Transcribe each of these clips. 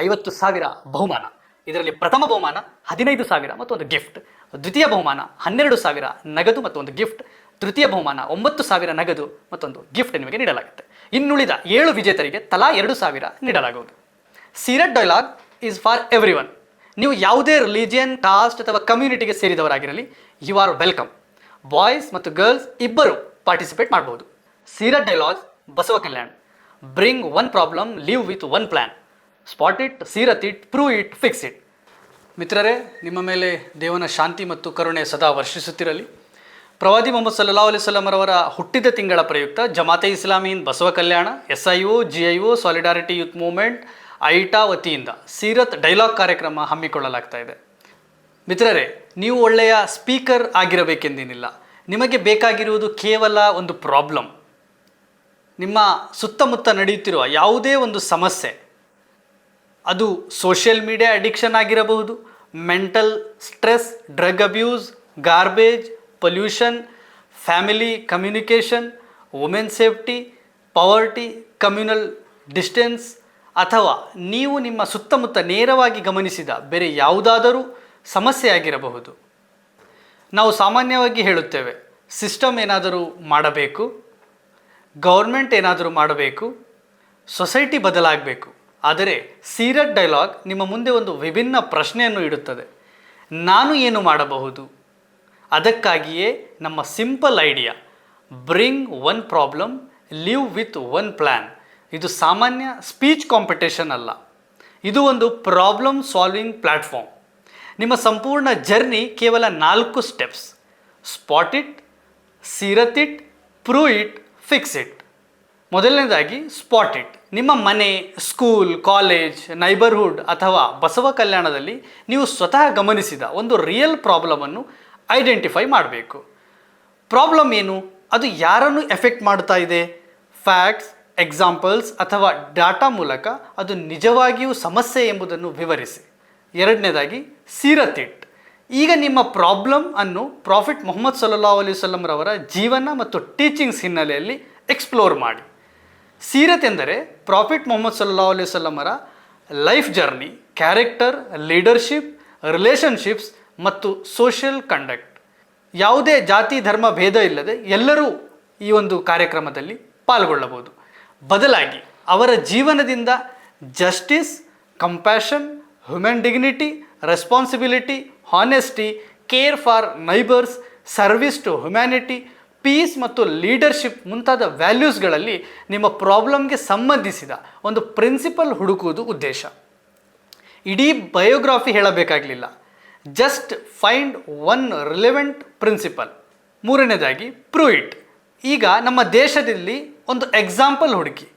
50,000 ಬಹುಮಾನ. ಇದರಲ್ಲಿ ಪ್ರಥಮ ಬಹುಮಾನ 15,000 ಮತ್ತು ಒಂದು ಗಿಫ್ಟ್, ದ್ವಿತೀಯ ಬಹುಮಾನ 12,000 ನಗದು ಮತ್ತು ಒಂದು ಗಿಫ್ಟ್, ತೃತೀಯ ಬಹುಮಾನ 9,000 ನಗದು ಮತ್ತೊಂದು ಗಿಫ್ಟ್ ನಿಮಗೆ ನೀಡಲಾಗುತ್ತೆ. ಇನ್ನುಳಿದ 7 ವಿಜೇತರಿಗೆ ತಲಾ 2,000 ನೀಡಲಾಗುವುದು. Seerat dialogue is for everyone. ನೀವು ಯಾವುದೇ ರಿಲಿಜಿಯನ್, ಕಾಸ್ಟ್ ಅಥವಾ ಕಮ್ಯುನಿಟಿಗೆ ಸೇರಿದವರಾಗಿರಲಿ, ಯು ಆರ್ ವೆಲ್ಕಮ್. ಬಾಯ್ಸ್ ಮತ್ತು ಗರ್ಲ್ಸ್ ಇಬ್ಬರು ಪಾರ್ಟಿಸಿಪೇಟ್ ಮಾಡಬಹುದು. Seerat dialogue Basava Kalyan. Bring one problem, live with one plan. Spot it, Seerat it, prove it, fix it. ಮಿತ್ರರೇ, ನಿಮ್ಮ ಮೇಲೆ ದೇವನ ಶಾಂತಿ ಮತ್ತು ಕರುಣೆ ಸದಾ ವರ್ಷಿಸುತ್ತಿರಲಿ. ಪ್ರವಾದಿ ಮೊಹಮ್ಮದ್ ಸಲ್ಲಲ್ಲಾಹು ಅಲೈಹಿ ವಸಲ್ಲಂ ರವರ ಹುಟ್ಟಿದ ತಿಂಗಳ ಪ್ರಯುಕ್ತ Jamaate Islami in Basava Kalyan, SIO, GIO, solidarity youth movement, ಐಟಾ ವತಿಯಿಂದ ಸೀರತ್ ಡೈಲಾಗ್ ಕಾರ್ಯಕ್ರಮ ಹಮ್ಮಿಕೊಳ್ಳಲಾಗ್ತಾ ಇದೆ. ಮಿತ್ರರೇ, ನೀವು ಒಳ್ಳೆಯ ಸ್ಪೀಕರ್ ಆಗಿರಬೇಕೆಂದೇನಿಲ್ಲ. ನಿಮಗೆ ಬೇಕಾಗಿರುವುದು ಕೇವಲ ಒಂದು ಪ್ರಾಬ್ಲಮ್. ನಿಮ್ಮ ಸುತ್ತಮುತ್ತ ನಡೆಯುತ್ತಿರುವ ಯಾವುದೇ ಒಂದು ಸಮಸ್ಯೆ, ಅದು ಸೋಷಿಯಲ್ ಮೀಡಿಯಾ ಅಡಿಕ್ಷನ್ ಆಗಿರಬಹುದು, mental stress, drug abuse, garbage, pollution, family communication, women safety, ಪವರ್ಟಿ, communal distance, ಅಥವಾ ನೀವು ನಿಮ್ಮ ಸುತ್ತಮುತ್ತ ನೇರವಾಗಿ ಗಮನಿಸಿದ ಬೇರೆ ಯಾವುದಾದರೂ ಸಮಸ್ಯೆ ಆಗಿರಬಹುದು. ನಾವು ಸಾಮಾನ್ಯವಾಗಿ ಹೇಳುತ್ತೇವೆ, ಸಿಸ್ಟಮ್ ಏನಾದರೂ ಮಾಡಬೇಕು, ಗೌರ್ಮೆಂಟ್ ಏನಾದರೂ ಮಾಡಬೇಕು, ಸೊಸೈಟಿ ಬದಲಾಗಬೇಕು. ಆದರೆ ಸೀರತ್ ಡೈಲಾಗ್ ನಿಮ್ಮ ಮುಂದೆ ಒಂದು ವಿಭಿನ್ನ ಪ್ರಶ್ನೆಯನ್ನು ಇಡುತ್ತದೆ. ನಾನು ಏನು ಮಾಡಬಹುದು? ಅದಕ್ಕಾಗಿಯೇ ನಮ್ಮ simple idea, bring one problem, live with one plan. ಇದು ಸಾಮಾನ್ಯ ಸ್ಪೀಚ್ ಕಾಂಪಿಟೇಷನ್ ಅಲ್ಲ, ಇದು ಒಂದು ಪ್ರಾಬ್ಲಮ್ ಸಾಲ್ವಿಂಗ್ ಪ್ಲ್ಯಾಟ್ಫಾರ್ಮ್. ನಿಮ್ಮ ಸಂಪೂರ್ಣ ಜರ್ನಿ ಕೇವಲ 4 steps: spot it, Seerat it, prove it, fix it. ಮೊದಲನೇದಾಗಿ ಸ್ಪಾಟ್ ಇಟ್. ನಿಮ್ಮ ಮನೆ, ಸ್ಕೂಲ್, ಕಾಲೇಜ್, ನೈಬರ್ಹುಡ್ ಅಥವಾ ಬಸವ ಕಲ್ಯಾಣದಲ್ಲಿ ನೀವು ಸ್ವತಃ ಗಮನಿಸಿದ ಒಂದು ರಿಯಲ್ ಪ್ರಾಬ್ಲಮನ್ನು ಐಡೆಂಟಿಫೈ ಮಾಡಬೇಕು. ಪ್ರಾಬ್ಲಮ್ ಏನು? ಅದು ಯಾರನ್ನು ಎಫೆಕ್ಟ್ ಮಾಡ್ತಾ ಇದೆ? ಫ್ಯಾಕ್ಟ್ಸ್, ಎಕ್ಸಾಂಪಲ್ಸ್ ಅಥವಾ ಡಾಟಾ ಮೂಲಕ ಅದು ನಿಜವಾಗಿಯೂ ಸಮಸ್ಯೆ ಎಂಬುದನ್ನು ವಿವರಿಸಿ. ಎರಡನೇದಾಗಿ ಸೀರತ್ ಇಟ್. ಈಗ ನಿಮ್ಮ ಪ್ರಾಬ್ಲಮ್ ಅನ್ನು ಪ್ರಾಫಿಟ್ ಮೊಹಮ್ಮದ್ ಸಲ್ಲಲ್ಲಾಹು ಅಲೈಹಿ ವಸಲ್ಲಂ ರವರ ಜೀವನ ಮತ್ತು ಟೀಚಿಂಗ್ಸ್ ಹಿನ್ನೆಲೆಯಲ್ಲಿ ಎಕ್ಸ್ಪ್ಲೋರ್ ಮಾಡಿ. ಸೀರತ್ ಎಂದರೆ ಪ್ರಾಫಿಟ್ ಮೊಹಮ್ಮದ್ ಸಲ್ಲಲ್ಲಾಹು ಅಲೈಹಿ ವಸಲ್ಲಮರ life journey, character, leadership, relationships ಮತ್ತು ಸೋಷಿಯಲ್ ಕಂಡಕ್ಟ್. ಯಾವುದೇ ಜಾತಿ ಧರ್ಮ ಭೇದ ಇಲ್ಲದೆ ಎಲ್ಲರೂ ಈ ಒಂದು ಕಾರ್ಯಕ್ರಮದಲ್ಲಿ ಪಾಲ್ಗೊಳ್ಳಬಹುದು. ಬದಲಾಗಿ ಅವರ ಜೀವನದಿಂದ justice, compassion, human dignity, responsibility, honesty, care for neighbours, service to humanity, peace ಮತ್ತು ಲೀಡರ್ಶಿಪ್ ಮುಂತಾದ ವ್ಯಾಲ್ಯೂಸ್ಗಳಲ್ಲಿ ನಿಮ್ಮ ಪ್ರಾಬ್ಲಮ್ಗೆ ಸಂಬಂಧಿಸಿದ ಒಂದು ಪ್ರಿನ್ಸಿಪಲ್ ಹುಡುಕುವುದು ಉದ್ದೇಶ. ಇಡೀ ಬಯೋಗ್ರಾಫಿ ಹೇಳಬೇಕಾಗಲಿಲ್ಲ, just find one relevant principle. ಮೂರನೇದಾಗಿ ಪ್ರೂವ್ ಇಟ್. ಈಗ ನಮ್ಮ ದೇಶದಲ್ಲಿ ಒಂದು ಎಕ್ಸಾಂಪಲ್ ಹುಡುಕಿ.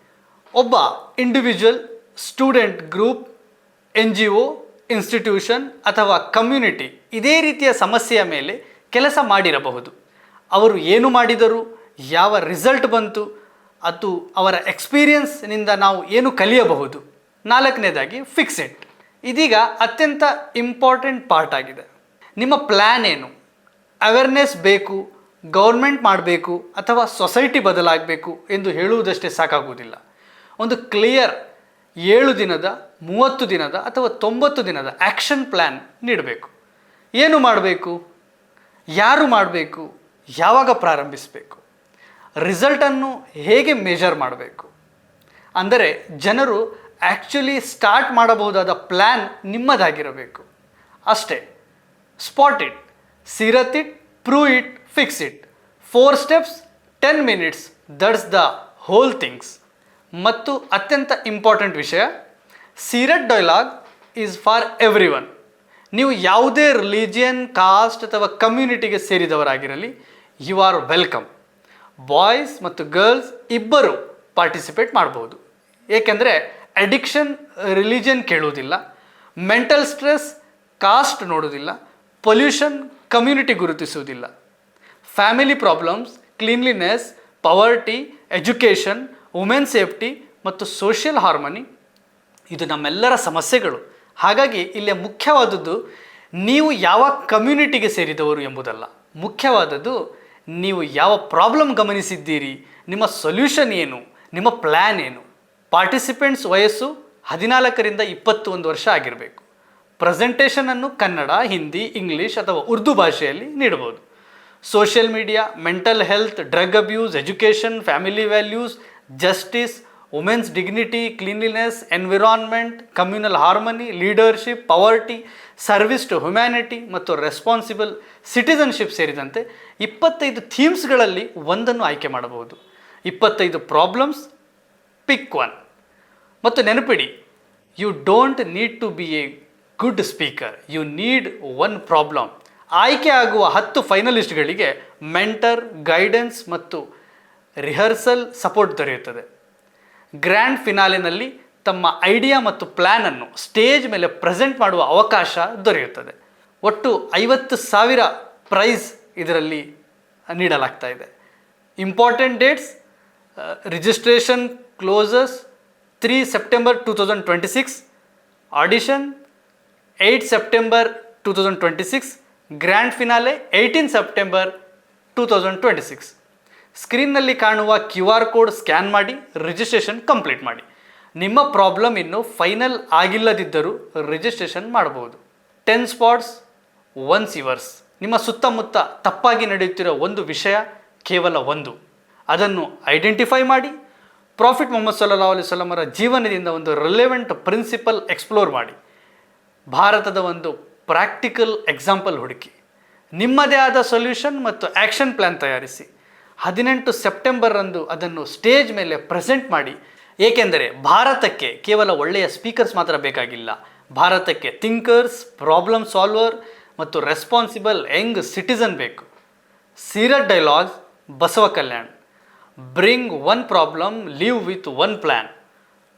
ಒಬ್ಬ individual, student group, NGO, institution ಅಥವಾ ಕಮ್ಯುನಿಟಿ ಇದೇ ರೀತಿಯ ಸಮಸ್ಯೆಯ ಮೇಲೆ ಕೆಲಸ ಮಾಡಿರಬಹುದು. ಅವರು ಏನು ಮಾಡಿದರು, ಯಾವ ರಿಸಲ್ಟ್ ಬಂತು, ಅದು ಅವರ ಎಕ್ಸ್ಪೀರಿಯನ್ಸ್ನಿಂದ ನಾವು ಏನು ಕಲಿಯಬಹುದು. ನಾಲ್ಕನೇದಾಗಿ ಫಿಕ್ಸ್ ಇಟ್. ಇದೀಗ ಅತ್ಯಂತ ಇಂಪಾರ್ಟೆಂಟ್ ಪಾರ್ಟ್ ಆಗಿದೆ. ನಿಮ್ಮ ಪ್ಲ್ಯಾನ್ ಏನು? ಅವೇರ್ನೆಸ್ ಬೇಕು, ಗೌರ್ಮೆಂಟ್ ಮಾಡಬೇಕು ಅಥವಾ ಸೊಸೈಟಿ ಬದಲಾಗಬೇಕು ಎಂದು ಹೇಳುವುದಷ್ಟೇ ಸಾಕಾಗುವುದಿಲ್ಲ. ಒಂದು ಕ್ಲಿಯರ್ 7 ದಿನದ, 30 ದಿನದ ಅಥವಾ 90 ದಿನದ ಆ್ಯಕ್ಷನ್ ಪ್ಲ್ಯಾನ್ ನೀಡಬೇಕು. ಏನು ಮಾಡಬೇಕು, ಯಾರು ಮಾಡಬೇಕು, ಯಾವಾಗ ಪ್ರಾರಂಭಿಸಬೇಕು, ರಿಸಲ್ಟನ್ನು ಹೇಗೆ ಮೆಜರ್ ಮಾಡಬೇಕು. ಅಂದರೆ ಜನರು ಆ್ಯಕ್ಚುಲಿ ಸ್ಟಾರ್ಟ್ ಮಾಡಬಹುದಾದ ಪ್ಲ್ಯಾನ್ ನಿಮ್ಮದಾಗಿರಬೇಕು ಅಷ್ಟೇ. Spot it, Seerat it, prove it, fix it. 4 steps, 10 minutes, that's the whole things. ಮತ್ತು ಅತ್ಯಂತ ಇಂಪಾರ್ಟೆಂಟ್ ವಿಷಯ, Seerat dialogue is for everyone. ನೀವು ಯಾವುದೇ ರಿಲಿಜಿಯನ್, ಕಾಸ್ಟ್ ಅಥವಾ ಕಮ್ಯುನಿಟಿಗೆ ಸೇರಿದವರಾಗಿರಲಿ, ಯು ಆರ್ ವೆಲ್ಕಮ್. ಬಾಯ್ಸ್ ಮತ್ತು ಗರ್ಲ್ಸ್ ಇಬ್ಬರು ಪಾರ್ಟಿಸಿಪೇಟ್ ಮಾಡಬಹುದು. ಏಕೆಂದರೆ ಅಡಿಕ್ಷನ್ ರಿಲಿಜನ್ ಕೇಳುವುದಿಲ್ಲ, ಮೆಂಟಲ್ ಸ್ಟ್ರೆಸ್ ಕಾಸ್ಟ್ ನೋಡುವುದಿಲ್ಲ, ಪೊಲ್ಯೂಷನ್ ಕಮ್ಯುನಿಟಿ ಗುರುತಿಸುವುದಿಲ್ಲ, family problems, cleanliness, poverty, education, women safety ಮತ್ತು ಸೋಷಿಯಲ್ ಹಾರ್ಮನಿ ಇದು ನಮ್ಮೆಲ್ಲರ ಸಮಸ್ಯೆಗಳು. ಹಾಗಾಗಿ ಇಲ್ಲಿ ಮುಖ್ಯವಾದದ್ದು ನೀವು ಯಾವ ಕಮ್ಯುನಿಟಿಗೆ ಸೇರಿದವರು ಎಂಬುದಲ್ಲ, ಮುಖ್ಯವಾದದ್ದು ನೀವು ಯಾವ ಪ್ರಾಬ್ಲಮ್ ಗಮನಿಸಿದ್ದೀರಿ, ನಿಮ್ಮ ಸೊಲ್ಯೂಷನ್ ಏನು, ನಿಮ್ಮ ಪ್ಲ್ಯಾನ್ ಏನು. ಪಾರ್ಟಿಸಿಪೆಂಟ್ಸ್ ವಯಸ್ಸು 14ರಿಂದ 21 ವರ್ಷ ಆಗಿರಬೇಕು. ಪ್ರೆಸೆಂಟೇಷನನ್ನು ಕನ್ನಡ, ಹಿಂದಿ, ಇಂಗ್ಲೀಷ್ ಅಥವಾ ಉರ್ದು ಭಾಷೆಯಲ್ಲಿ ನೀಡಬಹುದು. Social media, mental health, drug abuse, education, family values, justice, women's dignity, cleanliness, environment, communal harmony, leadership, poverty, service to humanity ಮತ್ತು ರೆಸ್ಪಾನ್ಸಿಬಲ್ ಸಿಟಿಸನ್ಶಿಪ್ ಸೇರಿದಂತೆ 25 ಥೀಮ್ಸ್ಗಳಲ್ಲಿ ಒಂದನ್ನು ಆಯ್ಕೆ ಮಾಡಬಹುದು. 25 ಪ್ರಾಬ್ಲಮ್ಸ್, ಪಿಕ್ ಒನ್. ಮತ್ತು ನೆನಪಿಡಿ, you don't need to be a good speaker, you need one problem. ಆಯ್ಕೆ ಆಗುವ 10 ಫೈನಲಿಸ್ಟ್ಗಳಿಗೆ ಮೆಂಟರ್, ಗೈಡೆನ್ಸ್ ಮತ್ತು ರಿಹರ್ಸಲ್ ಸಪೋರ್ಟ್ ದೊರೆಯುತ್ತದೆ. ಗ್ರ್ಯಾಂಡ್ ಫಿನಾಲಿನಲ್ಲಿ ತಮ್ಮ ಐಡಿಯಾ ಮತ್ತು ಪ್ಲ್ಯಾನನ್ನು ಸ್ಟೇಜ್ ಮೇಲೆ ಪ್ರೆಸೆಂಟ್ ಮಾಡುವ ಅವಕಾಶ ದೊರೆಯುತ್ತದೆ. ಒಟ್ಟು 50,000 ಪ್ರೈಸ್ ಇದರಲ್ಲಿ ನೀಡಲಾಗ್ತಾ ಇದೆ. Important dates: registration closes 3 September 2026, audition 8 September 2026, grand finale 18 September 2026. ಸ್ಕ್ರೀನ್ನಲ್ಲಿ ಕಾಣುವ QR ಕೋಡ್ ಸ್ಕ್ಯಾನ್ ಮಾಡಿ ರಿಜಿಸ್ಟ್ರೇಷನ್ ಕಂಪ್ಲೀಟ್ ಮಾಡಿ. ನಿಮ್ಮ ಪ್ರಾಬ್ಲಮ್ ಇನ್ನೂ ಫೈನಲ್ ಆಗಿಲ್ಲದಿದ್ದರೂ ರಿಜಿಸ್ಟ್ರೇಷನ್ ಮಾಡಬಹುದು. 10 ಸ್ಪಾಟ್ಸ್, 1 ಸಿವರ್ಸ್. ನಿಮ್ಮ ಸುತ್ತಮುತ್ತ ತಪ್ಪಾಗಿ ನಡೆಯುತ್ತಿರೋ ಒಂದು ವಿಷಯ, ಕೇವಲ ಒಂದು. ಅದನ್ನು ಐಡೆಂಟಿಫೈ ಮಾಡಿ ಪ್ರಾಫಿಟ್ ಮೊಹಮ್ಮದ್ ಸಲ್ಲಲ್ಲಾಹು ಅಲೈಹಿ ವಸಲ್ಲಂ ಅವರ ಜೀವನದಿಂದ ಒಂದು ರಿಲೆವೆಂಟ್ ಪ್ರಿನ್ಸಿಪಲ್ ಎಕ್ಸ್ಪ್ಲೋರ್ ಮಾಡಿ. ಭಾರತದ ಒಂದು ಪ್ರಾಕ್ಟಿಕಲ್ ಎಕ್ಸಾಂಪಲ್ ಹುಡುಕಿ. ನಿಮ್ಮದೇ ಆದ ಸೊಲ್ಯೂಷನ್ ಮತ್ತು ಆ್ಯಕ್ಷನ್ ಪ್ಲ್ಯಾನ್ ತಯಾರಿಸಿ 18 ಸೆಪ್ಟೆಂಬರ್ ರಂದು ಅದನ್ನು ಸ್ಟೇಜ್ ಮೇಲೆ ಪ್ರೆಸೆಂಟ್ ಮಾಡಿ. ಏಕೆಂದರೆ ಭಾರತಕ್ಕೆ ಕೇವಲ ಒಳ್ಳೆಯ ಸ್ಪೀಕರ್ಸ್ ಮಾತ್ರ ಬೇಕಾಗಿಲ್ಲ, ಭಾರತಕ್ಕೆ ಥಿಂಕರ್ಸ್, ಪ್ರಾಬ್ಲಮ್ ಸಾಲ್ವರ್ ಮತ್ತು ರೆಸ್ಪಾನ್ಸಿಬಲ್ ಯಂಗ್ ಸಿಟಿಸನ್ ಬೇಕು. Seerat dialogues, Basava Kalyan. Bring one problem, leave with one plan.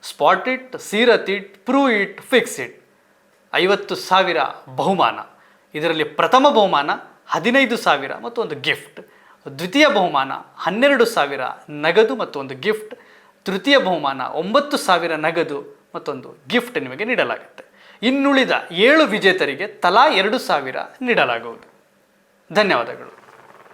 Spot it, Seerat it, prove it, fix it. 50,000 ಬಹುಮಾನ. ಇದರಲ್ಲಿ ಪ್ರಥಮ ಬಹುಮಾನ 15,000 ಮತ್ತು ಒಂದು ಗಿಫ್ಟ್. ದ್ವಿತೀಯ ಬಹುಮಾನ 12,000 ನಗದು ಮತ್ತು ಒಂದು ಗಿಫ್ಟ್. ತೃತೀಯ ಬಹುಮಾನ 9,000 ನಗದು ಮತ್ತೊಂದು ಗಿಫ್ಟ್ ನಿಮಗೆ ನೀಡಲಾಗುತ್ತೆ. ಇನ್ನುಳಿದ 7 ವಿಜೇತರಿಗೆ ತಲಾ 2,000 ನೀಡಲಾಗುವುದು. ಧನ್ಯವಾದಗಳು.